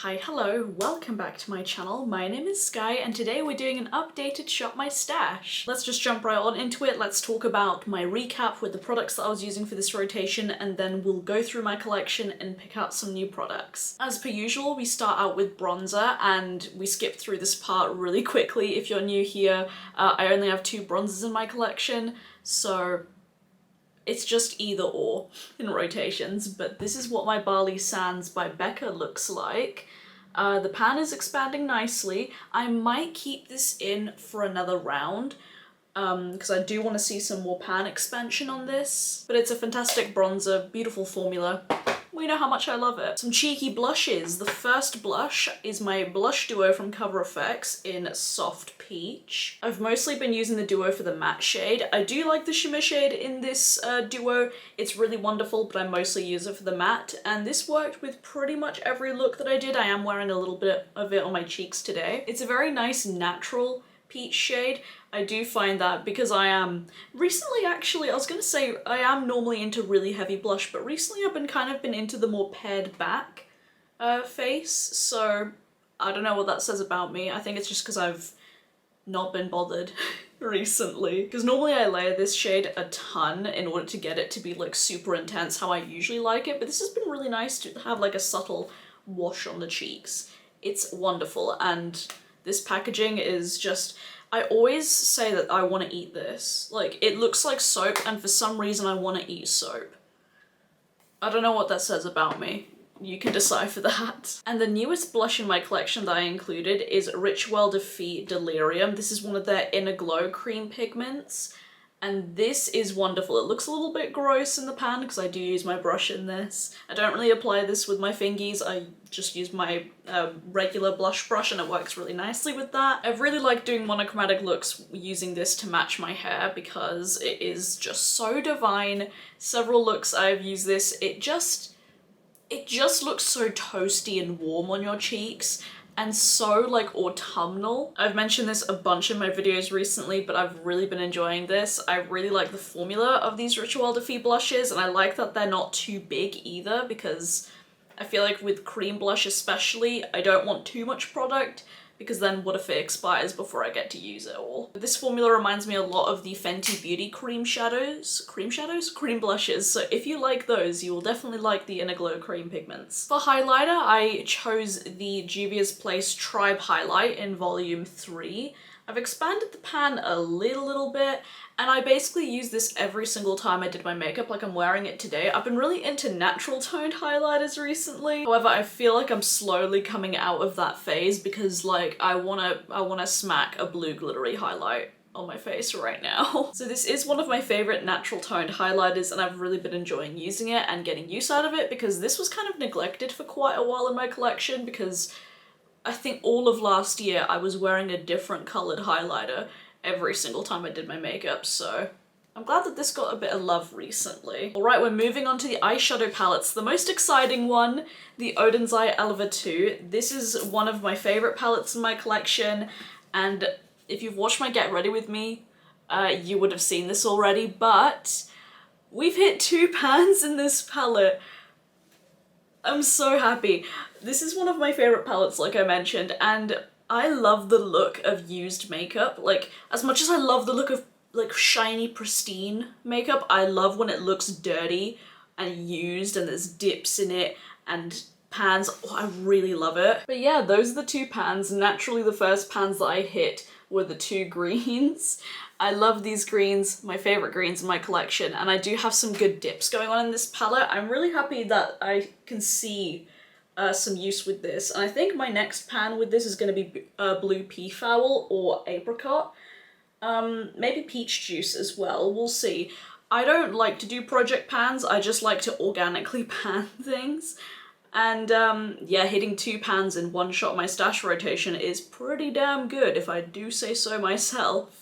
Hi, hello, welcome back to my channel. My name is Skye and today we're doing an updated Shop My Stash. Let's just jump right on into it. Let's talk about my recap with the products that I was using for this rotation and then we'll go through my collection and pick out some new products. As per usual, we start out with bronzer and we skip through this part really quickly. If you're new here, I only have 2 bronzers in my collection, so it's just either or in rotations, but this is what my Bali Sands by Becca looks like. The pan is expanding nicely. I might keep this in for another round because I do want to see some more pan expansion on this, but it's a fantastic bronzer, beautiful formula. We know how much I love it. Some cheeky blushes. The first blush is my blush duo from CoverFX in Soft Peach. I've mostly been using the duo for the matte shade. I do like the shimmer shade in this duo. It's really wonderful, but I mostly use it for the matte, and this worked with pretty much every look that I did. I am wearing a little bit of it on my cheeks today. It's a very nice natural peach shade. I do find that because I am recently, actually, I was gonna say I am normally into really heavy blush, but recently I've been into the more pared back face, so I don't know what that says about me. I think it's just because I've not been bothered recently. Because normally I layer this shade a ton in order to get it to be like super intense how I usually like it, but this has been really nice to have like a subtle wash on the cheeks. It's wonderful, and this packaging is just, I always say that I want to eat this. Like, it looks like soap, and for some reason I want to eat soap. I don't know what that says about me. You can decipher that. And the newest blush in my collection that I included is Rituel de Fille Delirium. This is one of their Inner Glow cream pigments, and this is wonderful. It looks a little bit gross in the pan because I do use my brush in this. I don't really apply this with my fingies. I just use my regular blush brush and it works really nicely with that. I've really liked doing monochromatic looks using this to match my hair because it is just so divine. Several looks I've used this. It just looks so toasty and warm on your cheeks, and so like autumnal. I've mentioned this a bunch in my videos recently, but I've really been enjoying this. I really like the formula of these Rituel de Fille blushes, and I like that they're not too big either, because I feel like with cream blush especially, I don't want too much product, because then what if it expires before I get to use it all? This formula reminds me a lot of the Fenty Beauty cream blushes, so if you like those, you will definitely like the Inner Glow cream pigments. For highlighter, I chose the Juvia's Place Tribe Highlight in volume 3. I've expanded the pan a little bit, and I basically use this every single time I did my makeup, like I'm wearing it today. I've been really into natural toned highlighters recently. However, I feel like I'm slowly coming out of that phase because like I wanna smack a blue glittery highlight on my face right now. So this is one of my favorite natural toned highlighters, and I've really been enjoying using it and getting use out of it because this was kind of neglected for quite a while in my collection because I think all of last year I was wearing a different colored highlighter every single time I did my makeup, so I'm glad that this got a bit of love recently. Alright, we're moving on to the eyeshadow palettes. The most exciting one, the Odin's Eye Eleva 2. This is one of my favorite palettes in my collection, and if you've watched my Get Ready With Me, you would have seen this already, but we've hit 2 pans in this palette. I'm so happy. This is one of my favorite palettes, like I mentioned, and I love the look of used makeup. Like, as much as I love the look of like shiny, pristine makeup, I love when it looks dirty and used and there's dips in it and pans. Oh, I really love it. But yeah, those are the 2 pans. Naturally, the first pans that I hit were the 2 greens. I love these greens, my favorite greens in my collection, and I do have some good dips going on in this palette. I'm really happy that I can see some use with this, and I think my next pan with this is going to be Blue Peafowl or Apricot. Maybe Peach Juice as well, we'll see. I don't like to do project pans, I just like to organically pan things. And yeah, hitting 2 pans in one Shop My Stash rotation is pretty damn good, if I do say so myself.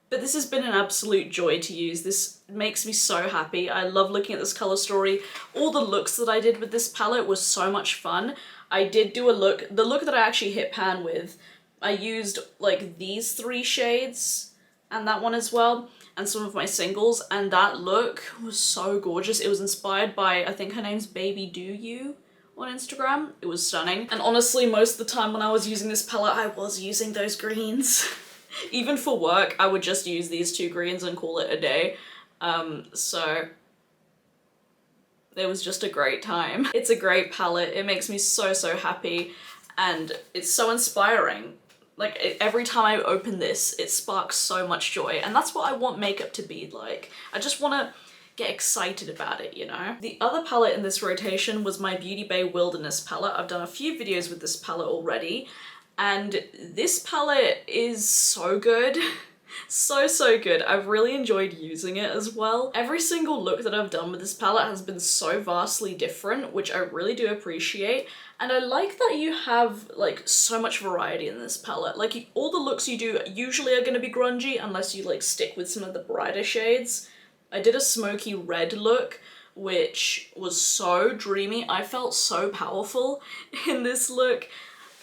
But this has been an absolute joy to use. This makes me so happy. I love looking at this color story. All the looks that I did with this palette was so much fun. I did do a look, the look that I actually hit pan with, I used like these 3 shades and that one as well, and some of my singles, and that look was so gorgeous. It was inspired by, I think her name's Baby Do You, on Instagram. It was stunning. And honestly, most of the time when I was using this palette, I was using those greens. Even for work, I would just use these two greens and call it a day. So it was just a great time. It's a great palette. It makes me so, so happy. And it's so inspiring. Like, every time I open this, it sparks so much joy. And that's what I want makeup to be like. I just want to get excited about it, you know? The other palette in this rotation was my Beauty Bay Wilderness palette. I've done a few videos with this palette already. And this palette is so good. So, so good. I've really enjoyed using it as well. Every single look that I've done with this palette has been so vastly different, which I really do appreciate. And I like that you have like so much variety in this palette. Like all the looks you do usually are going to be grungy unless you like stick with some of the brighter shades. I did a smoky red look, which was so dreamy. I felt so powerful in this look.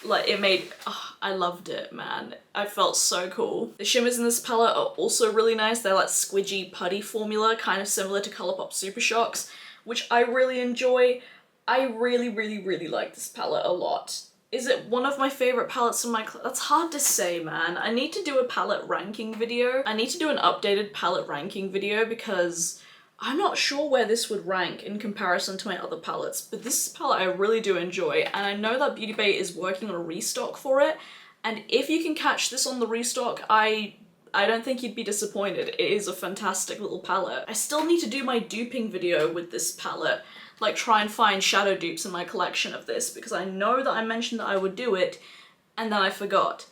Like it made, oh, I loved it, man. I felt so cool. The shimmers in this palette are also really nice. They're like squidgy putty formula, kind of similar to Colourpop Super Shocks, which I really enjoy. I really, really, really like this palette a lot. Is it one of my favorite palettes in my that's hard to say, man. I need to do a palette ranking video. I need to do an updated palette ranking video because I'm not sure where this would rank in comparison to my other palettes, but this palette I really do enjoy, and I know that Beauty Bay is working on a restock for it, and if you can catch this on the restock, I don't think you'd be disappointed. It is a fantastic little palette. I still need to do my duping video with this palette, like try and find shadow dupes in my collection of this, because I know that I mentioned that I would do it, and then I forgot.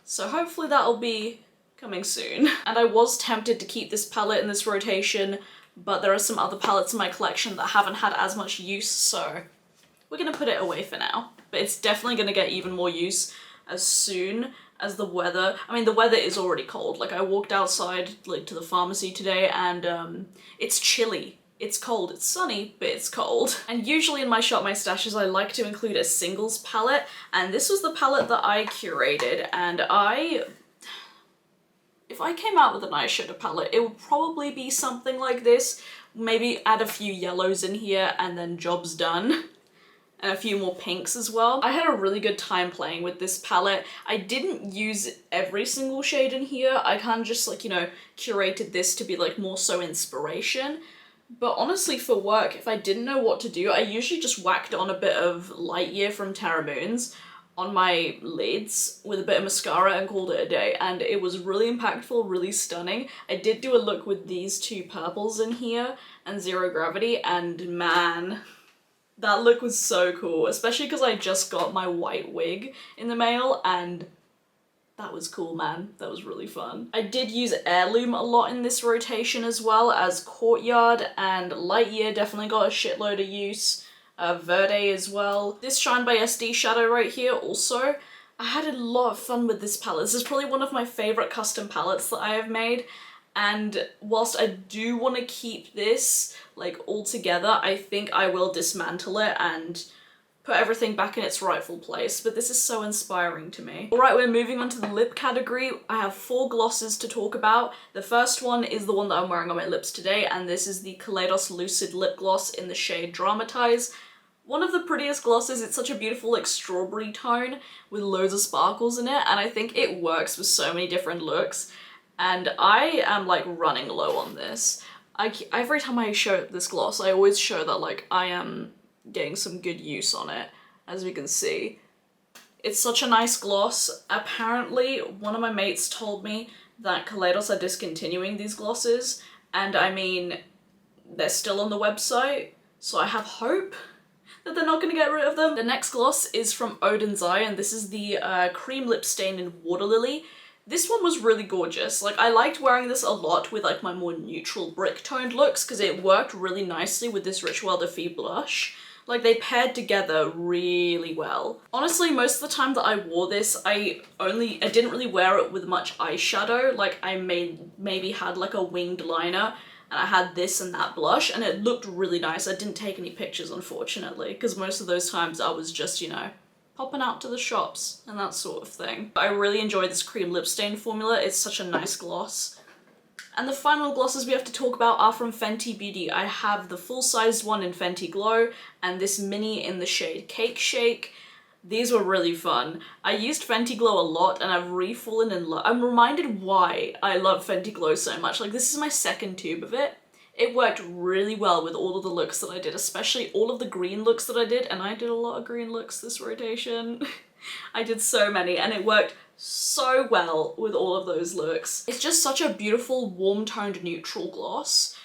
So hopefully that'll be coming soon. And I was tempted to keep this palette in this rotation, but there are some other palettes in my collection that haven't had as much use, so we're gonna put it away for now. But it's definitely gonna get even more use as soon as the weather, I mean the weather is already cold. Like I walked outside like to the pharmacy today and it's chilly. It's cold, it's sunny, but it's cold. And usually in my Shop My Stashes I like to include a singles palette, and this was the palette that I curated, and if I came out with an eyeshadow palette, it would probably be something like this. Maybe add a few yellows in here and then job's done. And a few more pinks as well. I had a really good time playing with this palette. I didn't use every single shade in here. I kind of just like, you know, curated this to be like more so inspiration. But honestly for work, if I didn't know what to do, I usually just whacked on a bit of Light Year from Terra Moons on my lids with a bit of mascara and called it a day, and it was really impactful, really stunning. I did do a look with these two purples in here and Zero Gravity, and man, that look was so cool, especially because I just got my white wig in the mail, and that was cool, man. That was really fun. I did use Heirloom a lot in this rotation as well as Courtyard, and Light Year definitely got a shitload of use. Verde as well. This Shine by SD shadow right here also. I had a lot of fun with this palette. This is probably one of my favorite custom palettes that I have made, and whilst I do want to keep this like all together, I think I will dismantle it and put everything back in its rightful place, but this is so inspiring to me. Alright, we're moving on to the lip category. I have 4 glosses to talk about. The first one is the one that I'm wearing on my lips today, and this is the Kaleidos Lucid Lip Gloss in the shade Dramatize. One of the prettiest glosses. It's such a beautiful like strawberry tone with loads of sparkles in it, and I think it works with so many different looks. And I am like running low on this. Every time I show this gloss, I always show that like I am getting some good use on it, as we can see. It's such a nice gloss. Apparently, one of my mates told me that Kaleidos are discontinuing these glosses, and I mean, they're still on the website, so I have hope that they're not going to get rid of them. The next gloss is from Odin's Eye, and this is the cream lip stain in Water Lily. This one was really gorgeous. Like, I liked wearing this a lot with like my more neutral brick toned looks because it worked really nicely with this Rituel de Fille blush. Like, they paired together really well. Honestly, most of the time that I wore this, I didn't really wear it with much eyeshadow. Like, I maybe had like a winged liner, and I had this and that blush, and it looked really nice. I didn't take any pictures, unfortunately, because most of those times I was just, you know, popping out to the shops and that sort of thing. I really enjoy this cream lip stain formula. It's such a nice gloss. And the final glosses we have to talk about are from Fenty Beauty. I have the full-sized one in Fenty Glow and this mini in the shade Cake Shake. These were really fun. I used Fenty Glow a lot and I've re-fallen in love. I'm reminded why I love Fenty Glow so much. Like, this is my second tube of it. It worked really well with all of the looks that I did, especially all of the green looks that I did, and I did a lot of green looks this rotation. I did so many, and it worked so well with all of those looks. It's just such a beautiful, warm-toned neutral gloss.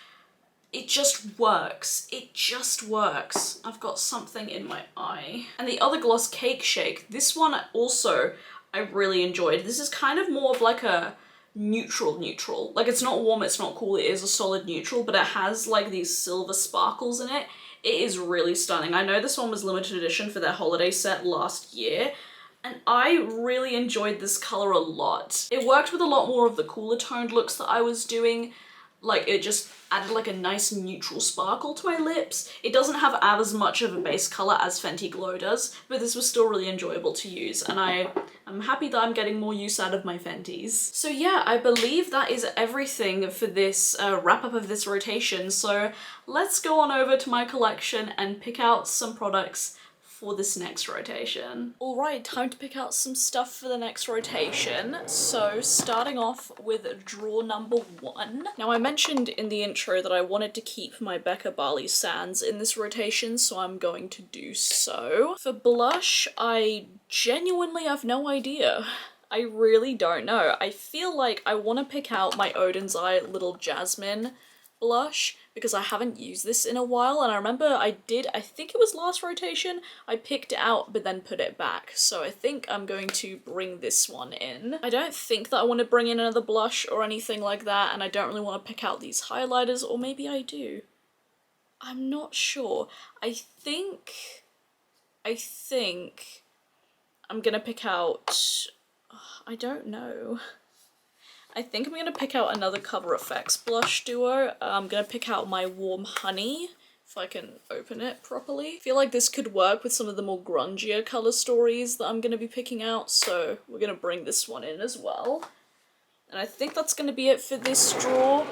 It just works. It just works. I've got something in my eye. And the other gloss, Cake Shake, this one also I really enjoyed. This is kind of more of like a neutral. Like, it's not warm, it's not cool, it is a solid neutral, but it has like these silver sparkles in it. It is really stunning. I know this one was limited edition for their holiday set last year, and I really enjoyed this color a lot. It worked with a lot more of the cooler toned looks that I was doing. Like, it just added like a nice neutral sparkle to my lips. It doesn't have as much of a base color as Fenty Glow does, but this was still really enjoyable to use, and I'm happy that I'm getting more use out of my Fentys. So yeah, I believe that is everything for this wrap up of this rotation. So let's go on over to my collection and pick out some products for this next rotation. All right, time to pick out some stuff for the next rotation. So starting off with drawer number 1. Now, I mentioned in the intro that I wanted to keep my Becca Bali Sands in this rotation, so I'm going to do so. For blush, I genuinely have no idea. I really don't know. I feel like I want to pick out my Odin's Eye Little Jasmine blush because I haven't used this in a while, and I remember I think it was last rotation, I picked it out but then put it back, so I think I'm going to bring this one in. I don't think that I want to bring in another blush or anything like that, and I don't really want to pick out these highlighters, or maybe I do. I'm not sure. I think I'm gonna pick out, I don't know. I think I'm going to pick out another CoverFX blush duo. I'm going to pick out my Warm Honey, if I can open it properly. I feel like this could work with some of the more grungier colour stories that I'm going to be picking out, so we're going to bring this one in as well. And I think that's going to be it for this drawer.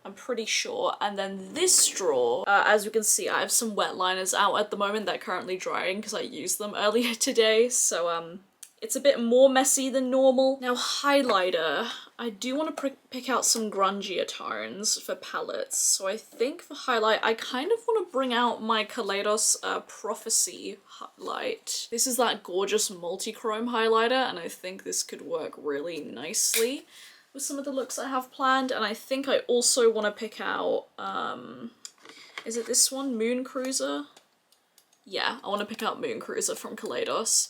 I'm pretty sure. And then this drawer, as you can see, I have some wet liners out at the moment. They're currently drying because I used them earlier today, so it's a bit more messy than normal. Now, highlighter. I do want to pick out some grungier tones for palettes. So I think for highlight, I kind of want to bring out my Kaleidos Prophecy highlight. This is that gorgeous multi-chrome highlighter, and I think this could work really nicely with some of the looks I have planned. And I think I also want to pick out, is it this one? Moon Cruiser? Yeah, I want to pick out Moon Cruiser from Kaleidos,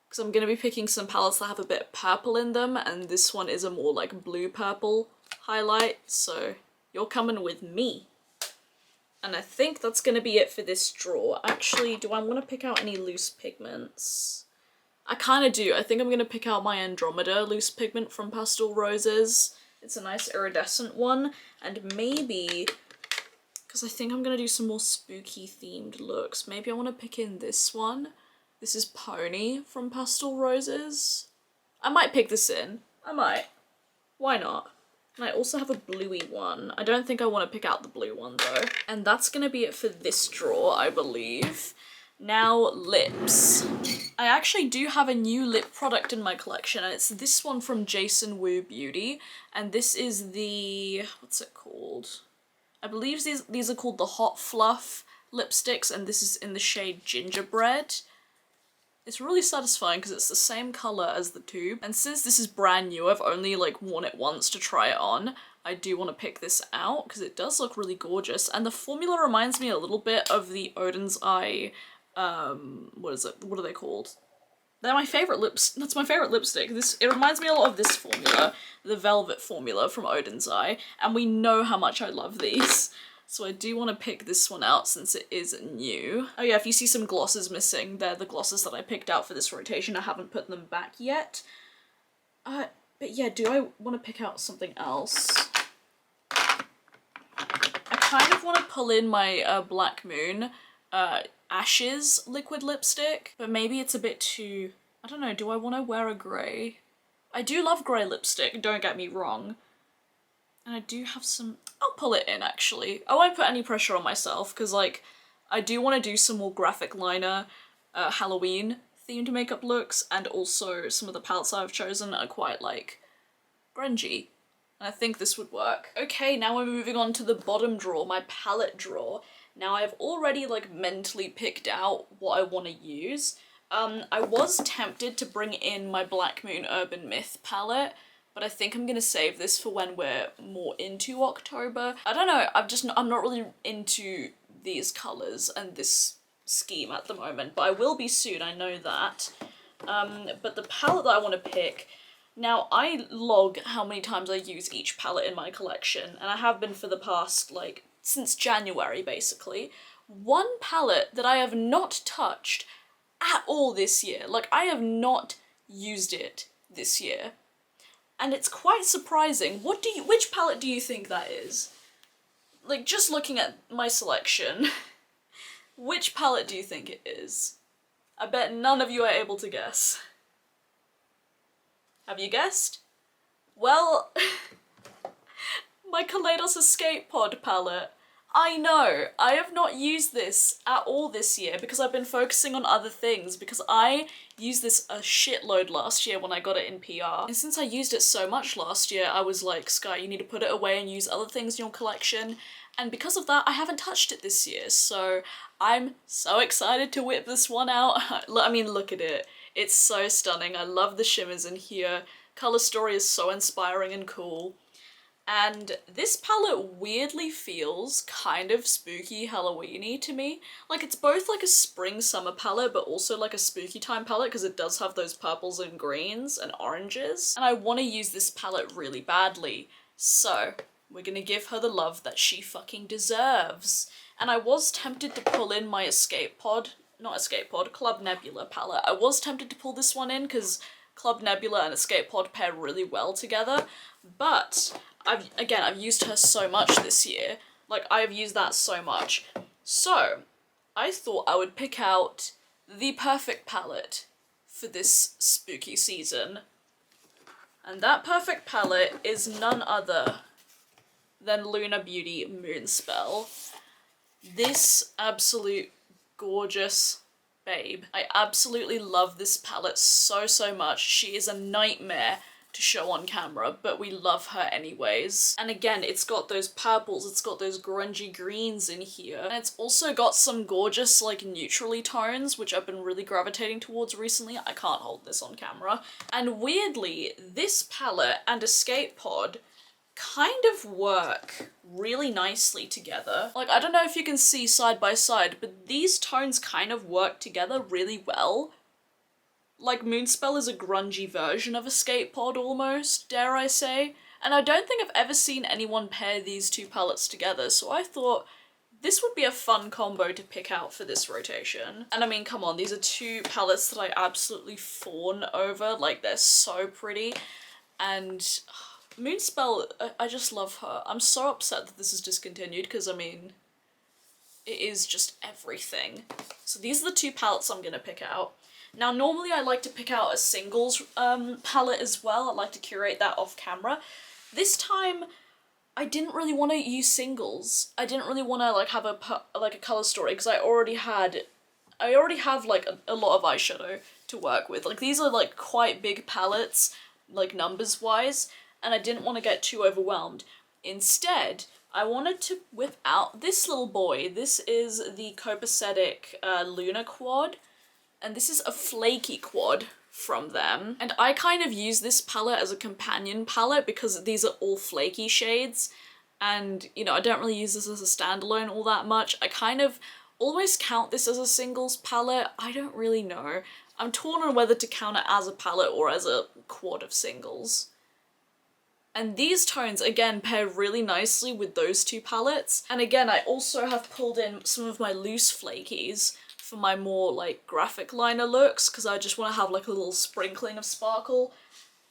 because I'm going to be picking some palettes that have a bit of purple in them, and this one is a more like blue-purple highlight, so you're coming with me. And I think that's going to be it for this drawer. Actually, do I want to pick out any loose pigments? I kind of do. I think I'm going to pick out my Andromeda loose pigment from Pastel Roses. It's a nice iridescent one, and maybe, because I think I'm going to do some more spooky themed looks, maybe I want to pick in this one. This is Pony from Pastel Roses. I might pick this in. I might. Why not? And I also have a bluey one. I don't think I want to pick out the blue one though. And that's going to be it for this drawer, I believe. Now, lips. I actually do have a new lip product in my collection, and it's this one from Jason Wu Beauty. And this is the, what's it called? I believe these are called the Hot Fluff Lipsticks, and this is in the shade Gingerbread. It's really satisfying because it's the same colour as the tube, and since this is brand new, I've only like worn it once to try it on. I do want to pick this out because it does look really gorgeous, and the formula reminds me a little bit of the Odin's Eye, what is it? What are they called? They're my favourite lips. That's my favourite lipstick. It reminds me a lot of this formula, the Velvet formula from Odin's Eye, and we know how much I love these. So I do want to pick this one out since it is new. Oh yeah, if you see some glosses missing, they're the glosses that I picked out for this rotation. I haven't put them back yet. But yeah, do I want to pick out something else? I kind of want to pull in my Black Moon Ashes liquid lipstick, but maybe it's a bit too, I don't know, do I want to wear a grey? I do love grey lipstick, don't get me wrong. And I do have some, I'll pull it in actually. I won't put any pressure on myself because like I do want to do some more graphic liner Halloween themed makeup looks, and also some of the palettes I've chosen are quite like grungy. And I think this would work. Okay, now we're moving on to the bottom drawer, my palette drawer. Now I've already like mentally picked out what I want to use. I was tempted to bring in my Black Moon Urban Myth palette, but I think I'm gonna save this for when we're more into October. I don't know, I'm not really into these colours and this scheme at the moment, but I will be soon, I know that. But the palette that I want to pick, now I log how many times I use each palette in my collection, and I have been for the past, like, since January basically. One palette that I have not touched at all this year, like I have not used it this year. And it's quite surprising. Which palette do you think that is? Like, just looking at my selection, which palette do you think it is? I bet none of you are able to guess. Have you guessed? Well, my Kaleidos Escape Pod palette. I know, I have not used this at all this year because I've been focusing on other things, because I used this a shitload last year when I got it in PR. And since I used it so much last year, I was like, Skye, you need to put it away and use other things in your collection. And because of that, I haven't touched it this year, so I'm so excited to whip this one out. I mean, look at it. It's so stunning. I love the shimmers in here. Colour story is so inspiring and cool. And this palette weirdly feels kind of spooky Halloween-y to me. Like, it's both like a spring-summer palette, but also like a spooky time palette, because it does have those purples and greens and oranges. And I want to use this palette really badly. So, we're gonna give her the love that she fucking deserves. And I was tempted to pull in my Club Nebula palette. I was tempted to pull this one in, because Club Nebula and Escape Pod pair really well together, but I've used her so much this year. Like, I've used that so much. So, I thought I would pick out the perfect palette for this spooky season. And that perfect palette is none other than Lunar Beauty Moonspell. This absolute gorgeous babe. I absolutely love this palette so, so much. She is a nightmare to show on camera, but we love her anyways. And again, it's got those purples, it's got those grungy greens in here, and it's also got some gorgeous, like, neutrally tones, which I've been really gravitating towards recently. I can't hold this on camera. And weirdly, this palette and Escape Pod kind of work really nicely together. Like, I don't know if you can see side by side, but these tones kind of work together really well. Like, Moonspell is a grungy version of Escape Pod almost, dare I say. And I don't think I've ever seen anyone pair these two palettes together, so I thought this would be a fun combo to pick out for this rotation. And I mean, come on, these are two palettes that I absolutely fawn over. Like, they're so pretty. And Moonspell, I just love her. I'm so upset that this is discontinued, because I mean, it is just everything. So these are the two palettes I'm gonna pick out. Now, normally I like to pick out a singles palette as well. I like to curate that off camera. This time, I didn't really want to use singles. I didn't really want to like have a color story, because I already have like a lot of eyeshadow to work with. Like, these are like quite big palettes, like numbers wise, and I didn't want to get too overwhelmed. Instead, I wanted to whip out this little boy. This is the Copacetic Luna Quad. And this is a flaky quad from them. And I kind of use this palette as a companion palette because these are all flaky shades. And, you know, I don't really use this as a standalone all that much. I kind of almost count this as a singles palette. I don't really know. I'm torn on whether to count it as a palette or as a quad of singles. And these tones, again, pair really nicely with those two palettes. And again, I also have pulled in some of my loose flakies for my more like graphic liner looks, because I just want to have like a little sprinkling of sparkle,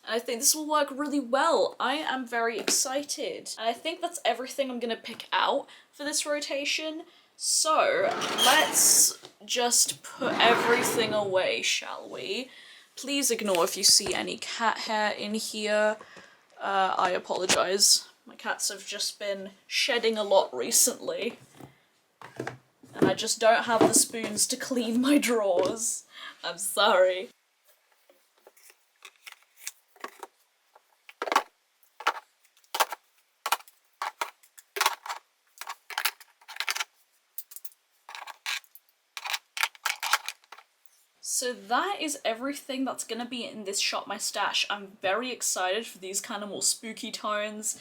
and I think this will work really well. I am very excited, and I think that's everything I'm gonna pick out for this rotation. So let's just put everything away, shall we? Please ignore if you see any cat hair in here. I apologize. My cats have just been shedding a lot recently, and I just don't have the spoons to clean my drawers. I'm sorry. So that is everything that's gonna be in this Shop My Stash. I'm very excited for these kind of more spooky tones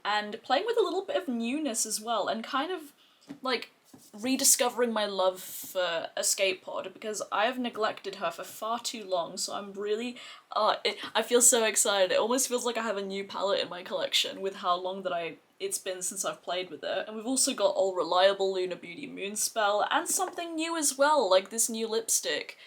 and playing with a little bit of newness as well, and kind of like rediscovering my love for Escape Pod, because I have neglected her for far too long. So I'm really, I feel so excited. It almost feels like I have a new palette in my collection with how long that it's been since I've played with it. And we've also got All Reliable, Lunar Beauty Moonspell, and something new as well, like this new lipstick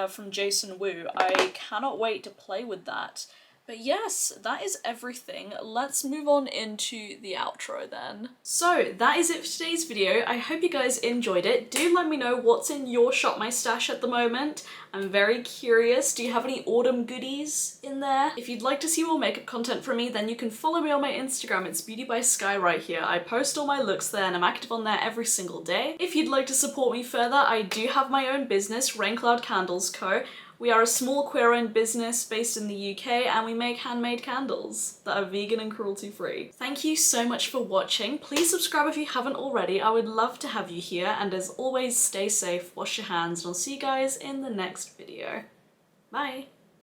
from Jason Wu. I cannot wait to play with that. But yes, that is everything. Let's move on into the outro then. So that is it for today's video. I hope you guys enjoyed it. Do let me know what's in your Shop My Stash at the moment. I'm very curious. Do you have any autumn goodies in there? If you'd like to see more makeup content from me, then you can follow me on my Instagram. It's beautyybyskye right here. I post all my looks there and I'm active on there every single day. If you'd like to support me further, I do have my own business, Rain Cloud Candles Co. We are a small queer-owned business based in the UK, and we make handmade candles that are vegan and cruelty-free. Thank you so much for watching. Please subscribe if you haven't already. I would love to have you here, and as always, stay safe, wash your hands, and I'll see you guys in the next video. Bye!